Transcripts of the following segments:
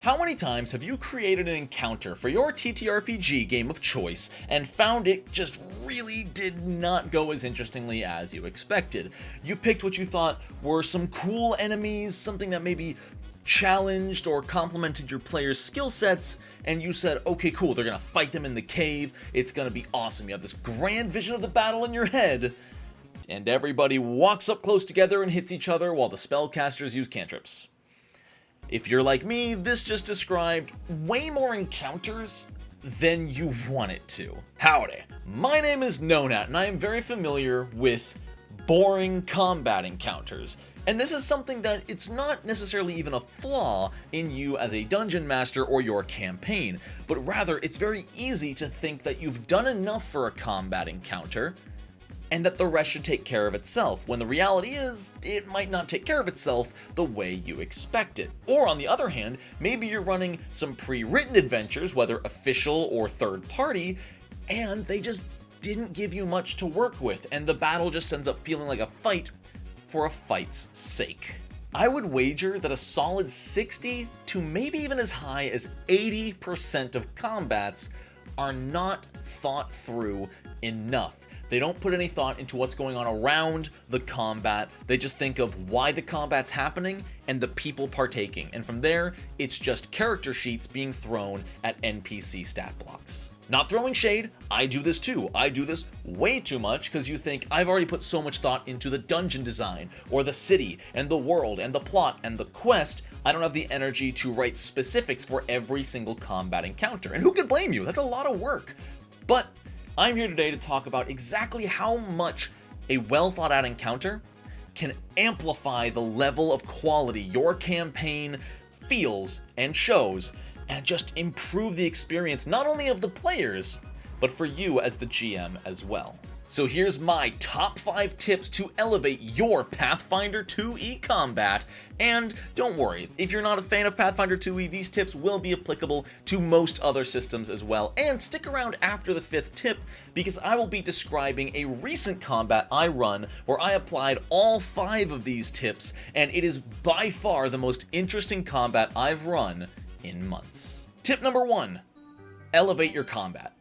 How many times have you created an encounter for your TTRPG game of choice and found it just really did not go as interestingly as you expected? You picked what you thought were some cool enemies, something that maybe challenged or complemented your players' skill sets, and you said, okay, cool, they're gonna fight them in the cave, it's gonna be awesome. You have this grand vision of the battle in your head, and everybody walks up close together and hits each other while the spellcasters use cantrips. If you're like me, this just described way more encounters than you want it to. Howdy. My name is Nonat, and I am very familiar with boring combat encounters. And this is something that it's not necessarily even a flaw in you as a dungeon master or your campaign, but rather it's very easy to think that you've done enough for a combat encounter and that the rest should take care of itself, when the reality is, it might not take care of itself the way you expected. Or on the other hand, maybe you're running some pre-written adventures, whether official or third party, and they just didn't give you much to work with, and the battle just ends up feeling like a fight for a fight's sake. I would wager that a solid 60 to maybe even as high as 80% of combats are not thought through enough. They don't put any thought into what's going on around the combat. They just think of why the combat's happening and the people partaking. And from there, it's just character sheets being thrown at NPC stat blocks. Not throwing shade, I do this too. I do this way too much because you think I've already put so much thought into the dungeon design or the city and the world and the plot and the quest, I don't have the energy to write specifics for every single combat encounter. And who could blame you? That's a lot of work. But I'm here today to talk about exactly how much a well thought out encounter can amplify the level of quality your campaign feels and shows, and just improve the experience not only of the players, but for you as the GM as well. So here's my top 5 tips to elevate your Pathfinder 2e combat. And don't worry, if you're not a fan of Pathfinder 2e, these tips will be applicable to most other systems as well. And stick around after the 5th tip, because I will be describing a recent combat I run where I applied all 5 of these tips, and it is by far the most interesting combat I've run in months. Tip number 1, elevate your combat.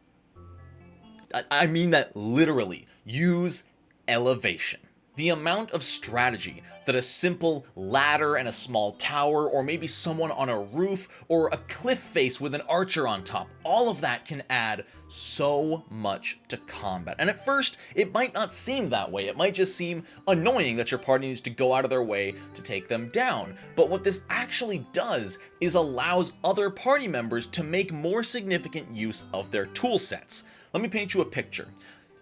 I mean that literally. Use elevation. The amount of strategy that a simple ladder and a small tower, or maybe someone on a roof, or a cliff face with an archer on top, all of that can add so much to combat. And at first, it might not seem that way. It might just seem annoying that your party needs to go out of their way to take them down. But what this actually does is allows other party members to make more significant use of their tool sets. Let me paint you a picture.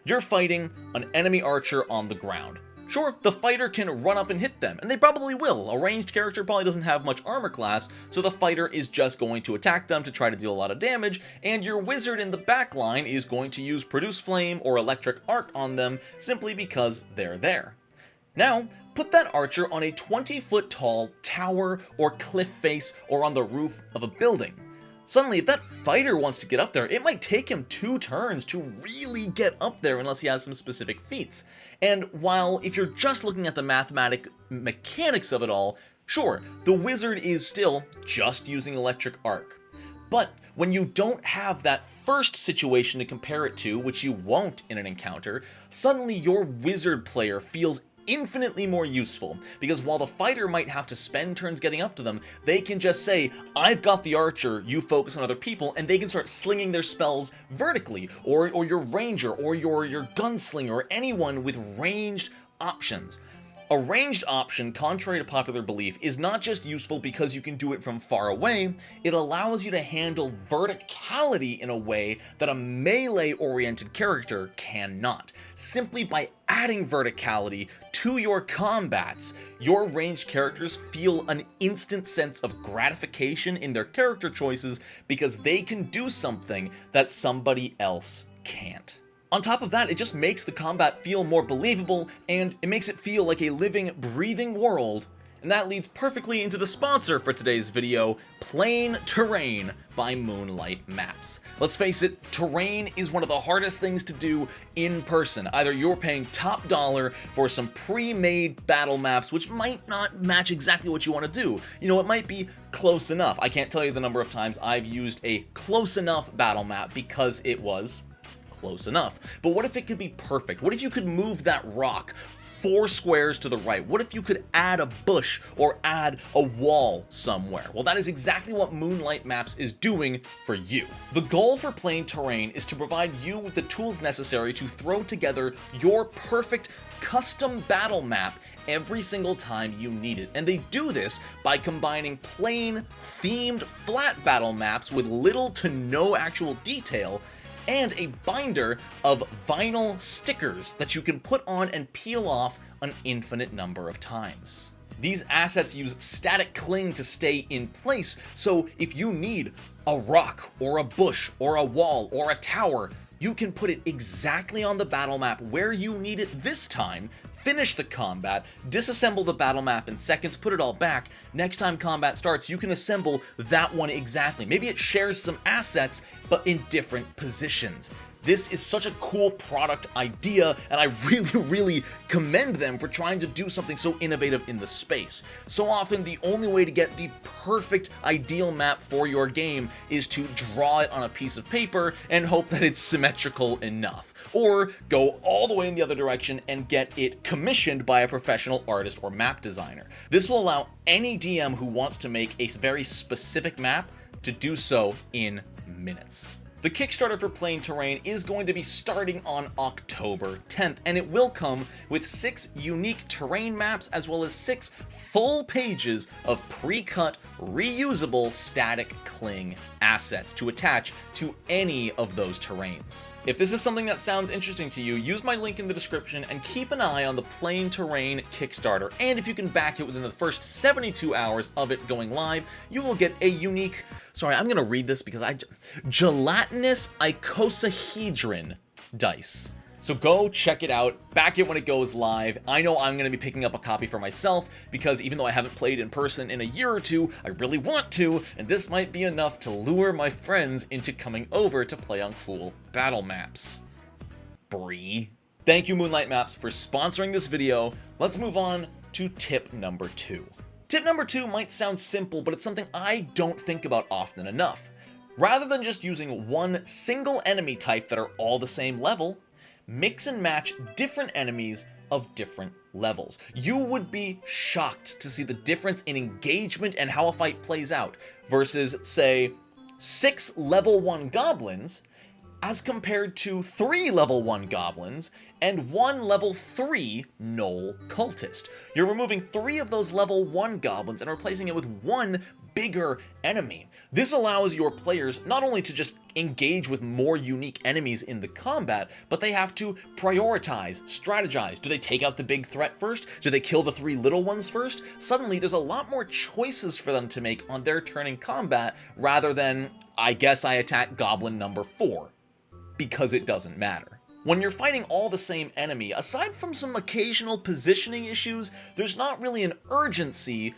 You're fighting an enemy archer on the ground. Sure, the fighter can run up and hit them, and they probably will. A ranged character probably doesn't have much armor class, so the fighter is just going to attack them to try to deal a lot of damage, and your wizard in the back line is going to use Produce Flame or Electric Arc on them simply because they're there. Now, put that archer on a 20-foot tall tower or cliff face or on the roof of a building. Suddenly, if that fighter wants to get up there, it might take him 2 turns to really get up there unless he has some specific feats. And while if you're just looking at the mechanics of it all, sure, the wizard is still just using Electric Arc. But when you don't have that first situation to compare it to, which you won't in an encounter, suddenly your wizard player feels infinitely more useful, because while the fighter might have to spend turns getting up to them, they can just say, I've got the archer, you focus on other people, and they can start slinging their spells vertically, or your ranger, or your gunslinger, or anyone with ranged options. A ranged option, contrary to popular belief, is not just useful because you can do it from far away, it allows you to handle verticality in a way that a melee-oriented character cannot. Simply by adding verticality to your combats, your ranged characters feel an instant sense of gratification in their character choices because they can do something that somebody else can't. On top of that, it just makes the combat feel more believable, and it makes it feel like a living, breathing world And that leads perfectly into the sponsor for today's video, Plain Terrain by Moonlight Maps. Let's face it, terrain is one of the hardest things to do in person. Either you're paying top dollar for some pre-made battle maps, which might not match exactly what you want to do. You know, it might be close enough. I can't tell you the number of times I've used a close enough battle map because it was close enough. But what if it could be perfect? What if you could move that rock 4 squares to the right? What if you could add a bush or add a wall somewhere? Well, that is exactly what Moonlight Maps is doing for you. The goal for Plain Terrain is to provide you with the tools necessary to throw together your perfect custom battle map every single time you need it. And they do this by combining plain, themed, flat battle maps with little to no actual detail and a binder of vinyl stickers that you can put on and peel off an infinite number of times. These assets use static cling to stay in place, so if you need a rock or a bush or a wall or a tower, you can put it exactly on the battle map where you need it this time, finish the combat, disassemble the battle map in seconds, put it all back. Next time combat starts, you can assemble that one exactly. Maybe it shares some assets, but in different positions. This is such a cool product idea, and I really commend them for trying to do something so innovative in the space. So often, the only way to get the perfect ideal map for your game is to draw it on a piece of paper and hope that it's symmetrical enough. Or go all the way in the other direction and get it commissioned by a professional artist or map designer. This will allow any DM who wants to make a very specific map to do so in minutes. The Kickstarter for Plain Terrain is going to be starting on October 10th, and it will come with 6 unique terrain maps as well as 6 full pages of pre-cut, reusable static cling assets to attach to any of those terrains. If this is something that sounds interesting to you, use my link in the description and keep an eye on the Plain Terrain Kickstarter, and if you can back it within the first 72 hours of it going live, you will get a unique, sorry, I'm gonna read this because gelatinous icosahedron dice. So go check it out, back it when it goes live. I know I'm going to be picking up a copy for myself because even though I haven't played in person in a year or two, I really want to, and this might be enough to lure my friends into coming over to play on cool battle maps. Bree. Thank you, Moonlight Maps, for sponsoring this video. Let's move on to tip number 2. Tip number 2 might sound simple, but it's something I don't think about often enough. Rather than just using one single enemy type that are all the same level, mix and match different enemies of different levels. You would be shocked to see the difference in engagement and how a fight plays out versus, say, 6 level 1 goblins as compared to 3 level 1 goblins and 1 level 3 gnoll cultist. You're removing 3 of those level 1 goblins and replacing it with 1 bigger enemy. This allows your players not only to just engage with more unique enemies in the combat, but they have to prioritize, strategize. Do they take out the big threat first? Do they kill the 3 little ones first? Suddenly, there's a lot more choices for them to make on their turn in combat rather than, I guess I attack goblin number 4, because it doesn't matter. When you're fighting all the same enemy, aside from some occasional positioning issues, there's not really an urgency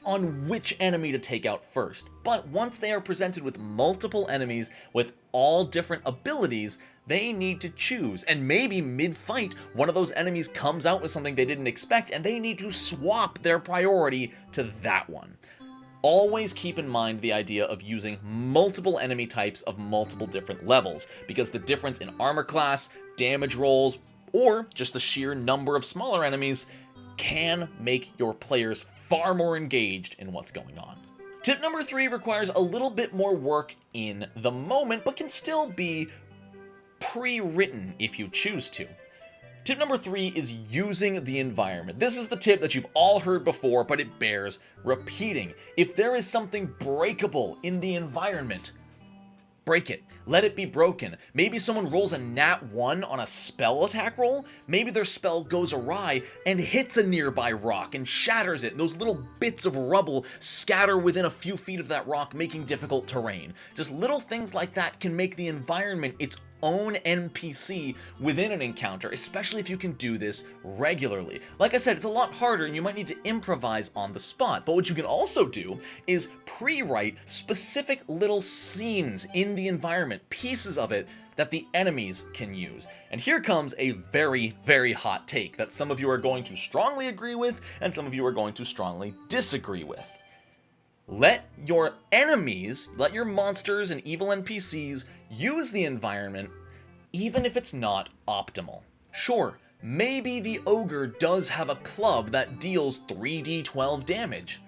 on which enemy to take out first. But once they are presented with multiple enemies with all different abilities, they need to choose. And maybe mid-fight, one of those enemies comes out with something they didn't expect, and they need to swap their priority to that one. Always keep in mind the idea of using multiple enemy types of multiple different levels, because the difference in armor class, damage rolls, or just the sheer number of smaller enemies can make your players far more engaged in what's going on. Tip number 3 requires a little bit more work in the moment, but can still be pre-written if you choose to. Tip number 3 is using the environment. This is the tip that you've all heard before, but it bears repeating. If there is something breakable in the environment, break it. Let it be broken. Maybe someone rolls a nat 1 on a spell attack roll. Maybe their spell goes awry and hits a nearby rock and shatters it. And those little bits of rubble scatter within a few feet of that rock, making difficult terrain. Just little things like that can make the environment its own NPC within an encounter, especially if you can do this regularly. Like I said, it's a lot harder and you might need to improvise on the spot, but what you can also do is pre-write specific little scenes in the environment, pieces of it that the enemies can use. And here comes a very, very hot take that some of you are going to strongly agree with and some of you are going to strongly disagree with. Let your enemies, let your monsters and evil NPCs use the environment even if it's not optimal. Sure, maybe the ogre does have a club that deals 3d12 damage,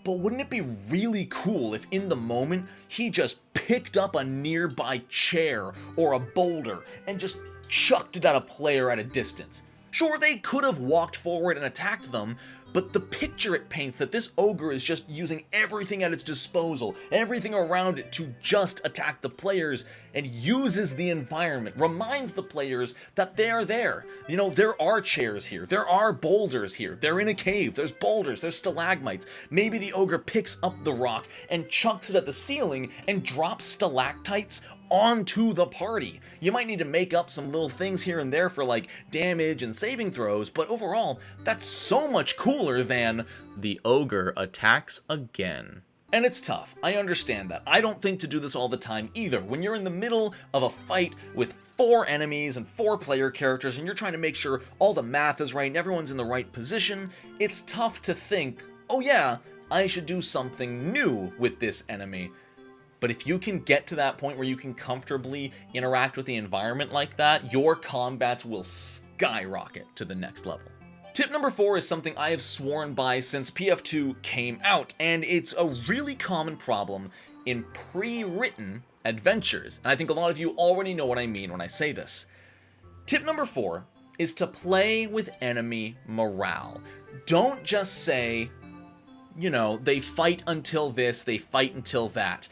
but wouldn't it be really cool if in the moment he just picked up a nearby chair or a boulder and just chucked it at a player at a distance? Sure, they could have walked forward and attacked them, but the picture it paints that this ogre is just using everything at its disposal, everything around it to just attack the players, and uses the environment, reminds the players that they are there. You know, there are chairs here, there are boulders here, they're in a cave, there's boulders, there's stalagmites. Maybe the ogre picks up the rock and chucks it at the ceiling and drops stalactites onto the party. You might need to make up some little things here and there for like damage and saving throws, but overall, that's so much cooler than the ogre attacks again. And it's tough, I understand that. I don't think to do this all the time either. When you're in the middle of a fight with 4 enemies and 4 player characters and you're trying to make sure all the math is right and everyone's in the right position, it's tough to think, oh yeah, I should do something new with this enemy. But if you can get to that point where you can comfortably interact with the environment like that, your combats will skyrocket to the next level. Tip number 4 is something I have sworn by since PF2 came out, and it's a really common problem in pre-written adventures. And I think a lot of you already know what I mean when I say this. Tip number 4 is to play with enemy morale. Don't just say, you know, they fight until this, they fight until that.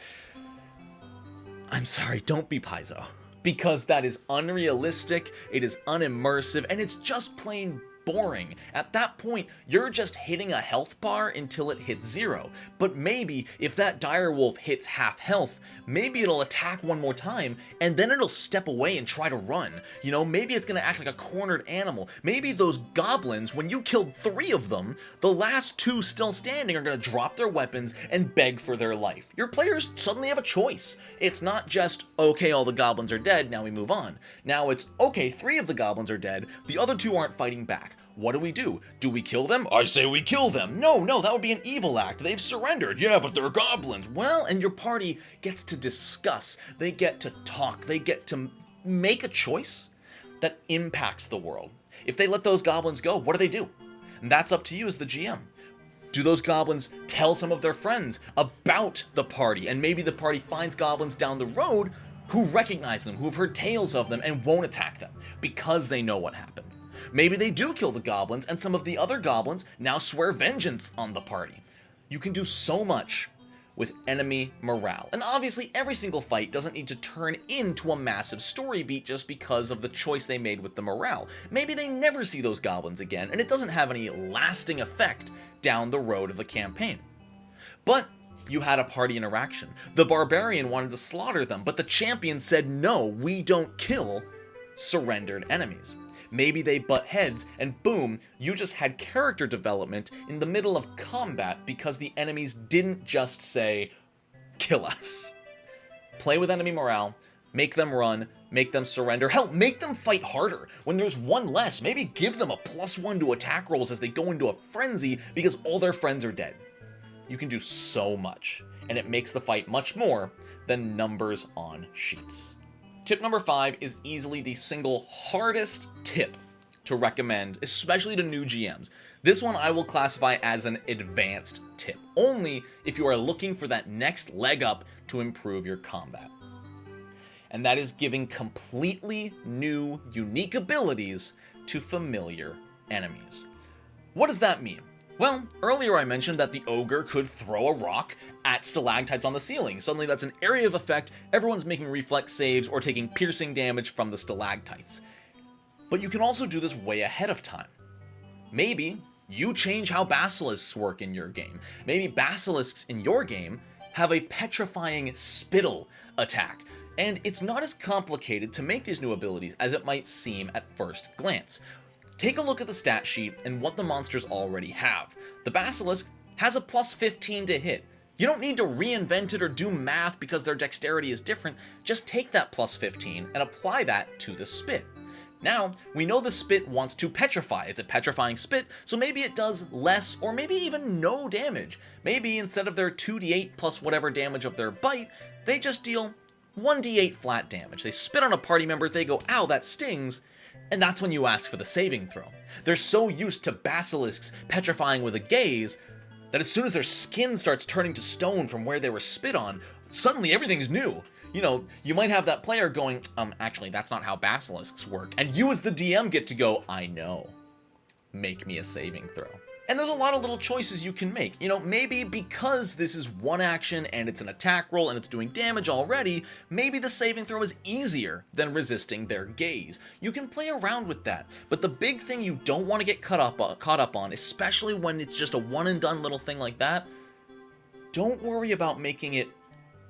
I'm sorry, don't be Paizo. Because that is unrealistic, it is unimmersive, and it's just plain boring. At that point, you're just hitting a health bar until it hits 0. But maybe if that direwolf hits half health, maybe it'll attack one more time, and then it'll step away and try to run. You know, maybe it's gonna act like a cornered animal. Maybe those goblins, when you killed 3 of them, the last 2 still standing are gonna drop their weapons and beg for their life. Your players suddenly have a choice. It's not just, okay, all the goblins are dead, now we move on. Now it's, okay, 3 of the goblins are dead, the other 2 aren't fighting back. What do? Do we kill them? I say we kill them. No, that would be an evil act. They've surrendered. Yeah, but they're goblins. Well, and your party gets to discuss. They get to talk. They get to make a choice that impacts the world. If they let those goblins go, what do? And that's up to you as the GM. Do those goblins tell some of their friends about the party? And maybe the party finds goblins down the road who recognize them, who have heard tales of them and won't attack them because they know what happened. Maybe they do kill the goblins, and some of the other goblins now swear vengeance on the party. You can do so much with enemy morale. And obviously, every single fight doesn't need to turn into a massive story beat just because of the choice they made with the morale. Maybe they never see those goblins again, and it doesn't have any lasting effect down the road of the campaign. But you had a party interaction. The barbarian wanted to slaughter them, but the champion said, no, we don't kill surrendered enemies. Maybe they butt heads, and boom, you just had character development in the middle of combat because the enemies didn't just say, kill us. Play with enemy morale, make them run, make them surrender, hell, make them fight harder. When there's 1 less, maybe give them a +1 to attack rolls as they go into a frenzy because all their friends are dead. You can do so much, and it makes the fight much more than numbers on sheets. Tip number 5 is easily the single hardest tip to recommend, especially to new GMs. This one I will classify as an advanced tip, only if you are looking for that next leg up to improve your combat. And that is giving completely new, unique abilities to familiar enemies. What does that mean? Well, earlier I mentioned that the ogre could throw a rock at stalactites on the ceiling. Suddenly that's an area of effect, everyone's making reflex saves or taking piercing damage from the stalactites. But you can also do this way ahead of time. Maybe you change how basilisks work in your game. Maybe basilisks in your game have a petrifying spittle attack. And it's not as complicated to make these new abilities as it might seem at first glance. Take a look at the stat sheet and what the monsters already have. The Basilisk has a plus 15 to hit. You don't need to reinvent it or do math because their dexterity is different, just take that plus 15 and apply that to the Spit. Now, we know the Spit wants to petrify. It's a petrifying Spit, so maybe it does less or maybe even no damage. Maybe instead of their 2d8 plus whatever damage of their bite, they just deal 1d8 flat damage. They spit on a party member, they go, ow, that stings, and that's when you ask for the saving throw. They're so used to basilisks petrifying with a gaze that as soon as their skin starts turning to stone from where they were spit on, suddenly everything's new. You know, you might have that player going, actually, that's not how basilisks work. And you as the DM get to go, I know. Make me a saving throw. And there's a lot of little choices you can make. You know, maybe because this is one action and it's an attack roll and it's doing damage already, maybe the saving throw is easier than resisting their gaze. You can play around with that. But the big thing you don't want to get caught up on, especially when it's just a one and done little thing like that, don't worry about making it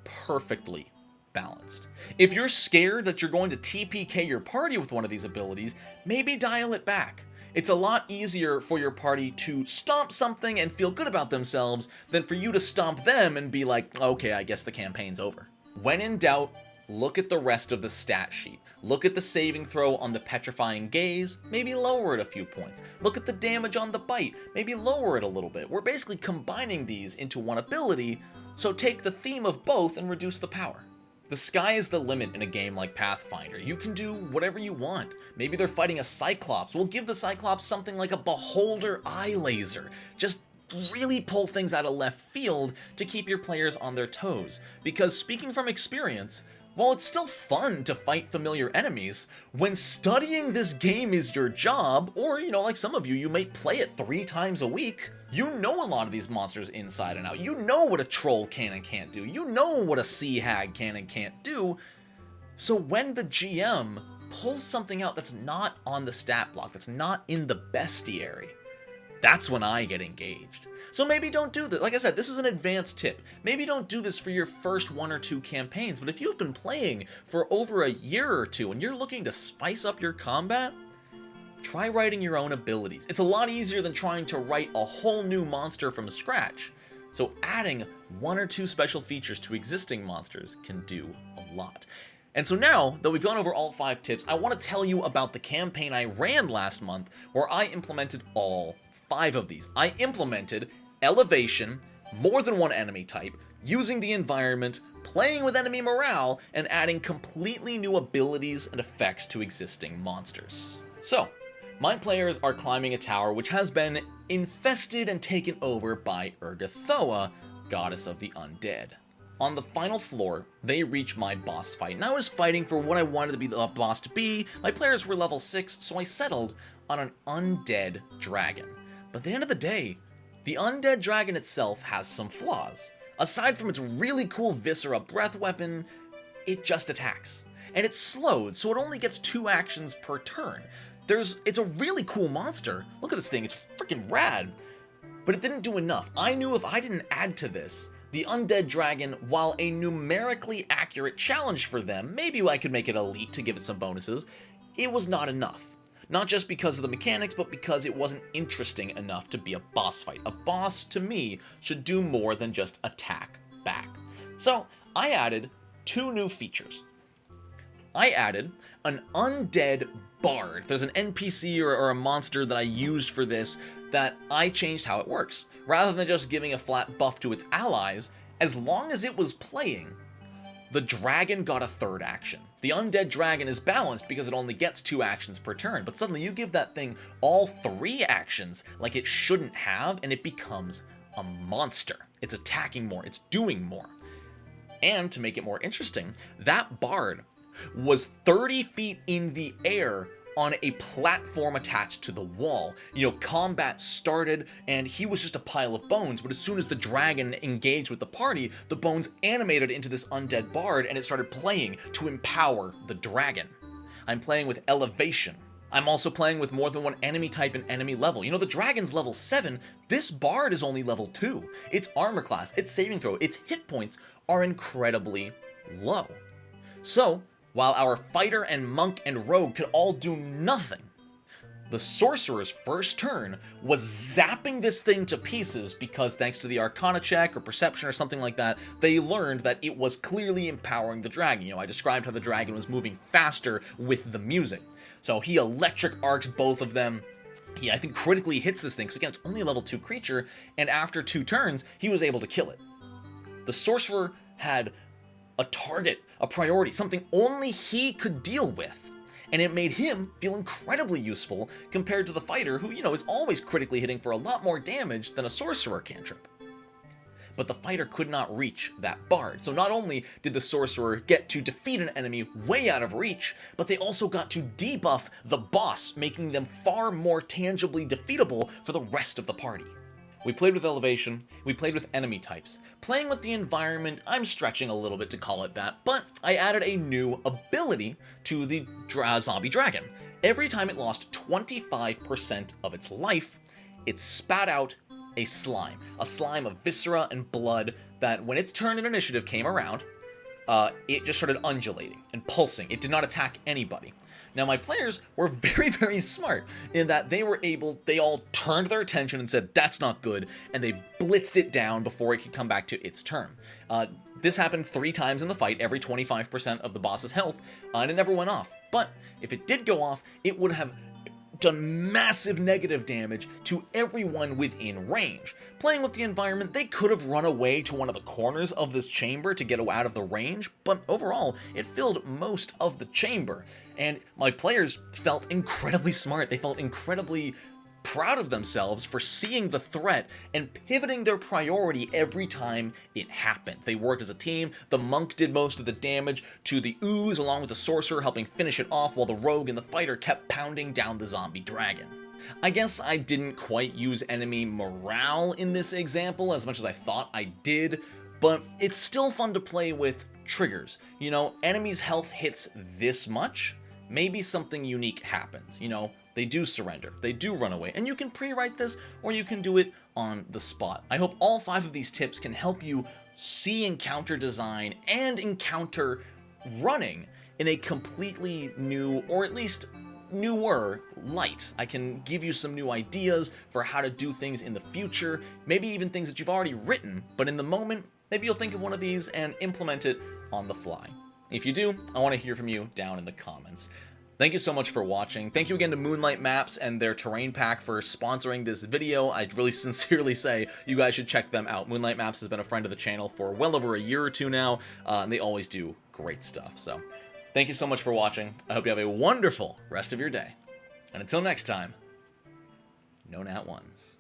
perfectly balanced. If you're scared that you're going to TPK your party with one of these abilities, maybe dial it back. It's a lot easier for your party to stomp something and feel good about themselves than for you to stomp them and be like, okay, I guess the campaign's over. When in doubt, look at the rest of the stat sheet. Look at the saving throw on the petrifying gaze, maybe lower it a few points. Look at the damage on the bite, maybe lower it a little bit. We're basically combining these into one ability, so take the theme of both and reduce the power. The sky is the limit in a game like Pathfinder. You can do whatever you want. Maybe they're fighting a Cyclops. We'll give the Cyclops something like a Beholder Eye Laser. Just really pull things out of left field to keep your players on their toes. Because speaking from experience, while it's still fun to fight familiar enemies, when studying this game is your job, or, you know, like some of you, you might play it 3 times a week, you know a lot of these monsters inside and out. You know what a troll can and can't do. You know what a sea hag can and can't do. So when the GM pulls something out that's not on the stat block, that's not in the bestiary, that's when I get engaged. So maybe don't do this. Like I said, this is an advanced tip. Maybe don't do this for your first 1 or 2 campaigns, but if you've been playing for over a year or 2 and you're looking to spice up your combat, try writing your own abilities. It's a lot easier than trying to write a whole new monster from scratch. So adding 1 or 2 special features to existing monsters can do a lot. And so now that we've gone over all 5 tips, I want to tell you about the campaign I ran last month where I implemented all 5 of these. I implemented elevation, more than one enemy type, using the environment, playing with enemy morale, and adding completely new abilities and effects to existing monsters. So, my players are climbing a tower which has been infested and taken over by Urgathoa, goddess of the undead. On the final floor, they reach my boss fight, and I was fighting for what I wanted to be the boss to be. My players were level 6, so I settled on an undead dragon. But at the end of the day, the undead dragon itself has some flaws. Aside from its really cool Viscera breath weapon, it just attacks. And it's slowed, so it only gets 2 actions per turn. It's a really cool monster. Look at this thing, it's freaking rad. But it didn't do enough. I knew if I didn't add to this, the undead dragon, while a numerically accurate challenge for them, maybe I could make it elite to give it some bonuses, it was not enough. Not just because of the mechanics, but because it wasn't interesting enough to be a boss fight. A boss, to me, should do more than just attack back. So, I added 2 new features. I added an undead bard. There's an NPC or a monster that I used for this that I changed how it works. Rather than just giving a flat buff to its allies, as long as it was playing, the dragon got a 3rd action. The undead dragon is balanced because it only gets 2 actions per turn, but suddenly you give that thing all 3 actions like it shouldn't have, and it becomes a monster. It's attacking more, it's doing more. And to make it more interesting, that bard was 30 feet in the air on a platform attached to the wall. You know, combat started and he was just a pile of bones, but as soon as the dragon engaged with the party, the bones animated into this undead bard and it started playing to empower the dragon. I'm playing with elevation. I'm also playing with more than one enemy type and enemy level. You know, the dragon's level 7, this bard is only level 2. Its armor class, its saving throw, its hit points are incredibly low. So, while our fighter and monk and rogue could all do nothing, the sorcerer's first turn was zapping this thing to pieces because thanks to the Arcana check or perception or something like that, they learned that it was clearly empowering the dragon. You know, I described how the dragon was moving faster with the music. So he electric arcs both of them. He, I think, critically hits this thing, because again, it's only a level 2 creature, and after 2 turns, he was able to kill it. The sorcerer had a target, a priority, something only he could deal with. And it made him feel incredibly useful compared to the fighter who, you know, is always critically hitting for a lot more damage than a sorcerer cantrip. But the fighter could not reach that bard. So not only did the sorcerer get to defeat an enemy way out of reach, but they also got to debuff the boss, making them far more tangibly defeatable for the rest of the party. We played with elevation, we played with enemy types. Playing with the environment, I'm stretching a little bit to call it that, but I added a new ability to the zombie dragon. Every time it lost 25% of its life, it spat out a slime of viscera and blood that when its turn in initiative came around, it just started undulating and pulsing. It did not attack anybody. Now, my players were very, very smart in that they all turned their attention and said, that's not good, and they blitzed it down before it could come back to its turn. This happened 3 times in the fight, every 25% of the boss's health, and it never went off. But if it did go off, it would have done massive negative damage to everyone within range. Playing with the environment, they could have run away to one of the corners of this chamber to get out of the range, but overall, it filled most of the chamber. And my players felt incredibly smart. They felt incredibly proud of themselves for seeing the threat and pivoting their priority every time it happened. They worked as a team. The monk did most of the damage to the ooze, along with the sorcerer helping finish it off, while the rogue and the fighter kept pounding down the zombie dragon. I guess I didn't quite use enemy morale in this example as much as I thought I did, but it's still fun to play with triggers. You know, enemies' health hits this much, maybe something unique happens. You know, they do surrender, they do run away, and you can pre-write this or you can do it on the spot. I hope all 5 of these tips can help you see encounter design and encounter running in a completely new, or at least newer, light. I can give you some new ideas for how to do things in the future, maybe even things that you've already written, but in the moment, maybe you'll think of one of these and implement it on the fly. If you do, I want to hear from you down in the comments. Thank you so much for watching. Thank you again to Moonlight Maps and their terrain pack for sponsoring this video. I really sincerely say you guys should check them out. Moonlight Maps has been a friend of the channel for well over a year or 2 now, and they always do great stuff. So thank you so much for watching. I hope you have a wonderful rest of your day. And until next time, no nat ones.